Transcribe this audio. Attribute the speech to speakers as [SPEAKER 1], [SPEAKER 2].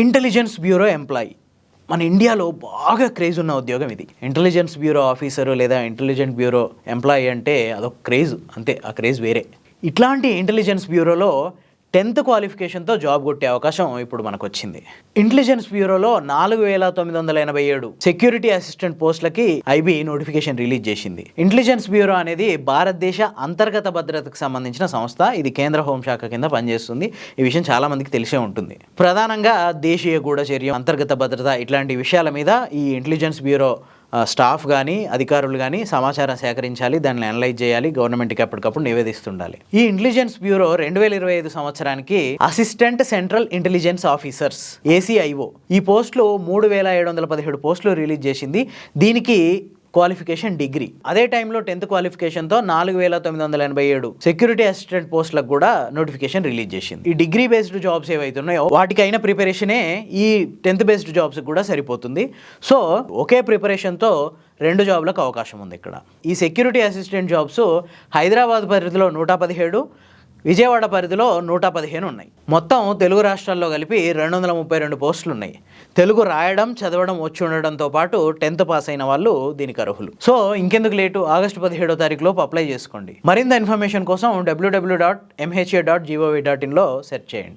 [SPEAKER 1] Intelligence bureau employee మన ఇండియాలో బాగా క్రేజ్ ఉన్న ఉద్యోగం ఇది. ఇంటెలిజెన్స్ బ్యూరో ఆఫీసరు లేదా ఇంటెలిజెన్స్ బ్యూరో ఎంప్లాయీ అంటే అదొక క్రేజ్, అంతే. ఆ క్రేజ్ వేరే. ఇట్లాంటి ఇంటెలిజెన్స్ బ్యూరోలో 10th క్వాలిఫికేషన్తో జాబ్ కొట్టే అవకాశం ఇప్పుడు మనకు వచ్చింది. ఇంటెలిజెన్స్ బ్యూరోలో 4987 సెక్యూరిటీ అసిస్టెంట్ పోస్టులకి ఐబీ నోటిఫికేషన్ రిలీజ్ చేసింది. ఇంటెలిజెన్స్ బ్యూరో అనేది భారతదేశ అంతర్గత భద్రతకు సంబంధించిన సంస్థ. ఇది కేంద్ర హోంశాఖ కింద పనిచేస్తుంది. ఈ విషయం చాలా మందికి తెలిసే ఉంటుంది. ప్రధానంగా దేశీయ గూఢచర్యం, అంతర్గత భద్రత ఇట్లాంటి విషయాల మీద ఈ ఇంటెలిజెన్స్ బ్యూరో స్టాఫ్ కానీ అధికారులు కానీ సమాచారం సేకరించాలి, దాన్ని అనలైజ్ చేయాలి, గవర్నమెంట్కి ఎప్పటికప్పుడు నివేదిస్తుండాలి. ఈ ఇంటెలిజెన్స్ బ్యూరో 2025 సంవత్సరానికి assistant central intelligence officers ACIO ఈ పోస్టులు 3717 పోస్టులు రిలీజ్ చేసింది. దీనికి క్వాలిఫికేషన్ డిగ్రీ. అదే టైంలో 10th క్వాలిఫికేషన్తో 4987 సెక్యూరిటీ అసిస్టెంట్ పోస్టులకు కూడా నోటిఫికేషన్ రిలీజ్ చేసింది. ఈ డిగ్రీ బేస్డ్ జాబ్స్ ఏవైతున్నాయో వాటికైనా ప్రిపరేషనే ఈ 10th బేస్డ్ జాబ్స్కి కూడా సరిపోతుంది. సో ఒకే ప్రిపరేషన్తో 2 జాబ్లకు అవకాశం ఉంది ఇక్కడ. ఈ సెక్యూరిటీ అసిస్టెంట్ జాబ్స్ హైదరాబాద్ పరిధిలో 117, విజయవాడ పరిధిలో 115 ఉన్నాయి. మొత్తం తెలుగు రాష్ట్రాల్లో కలిపి 232 పోస్టులు ఉన్నాయి. తెలుగు రాయడం, చదవడం వచ్చి ఉండడంతో పాటు 10th పాస్ అయిన వాళ్ళు దీనికి అర్హులు. సో ఇంకెందుకు లేటు, ఆగస్టు 17వ తారీఖులోపు అప్లై చేసుకోండి. మరింత ఇన్ఫర్మేషన్ కోసం www.mha.gov.in లో సెర్చ్ చేయండి.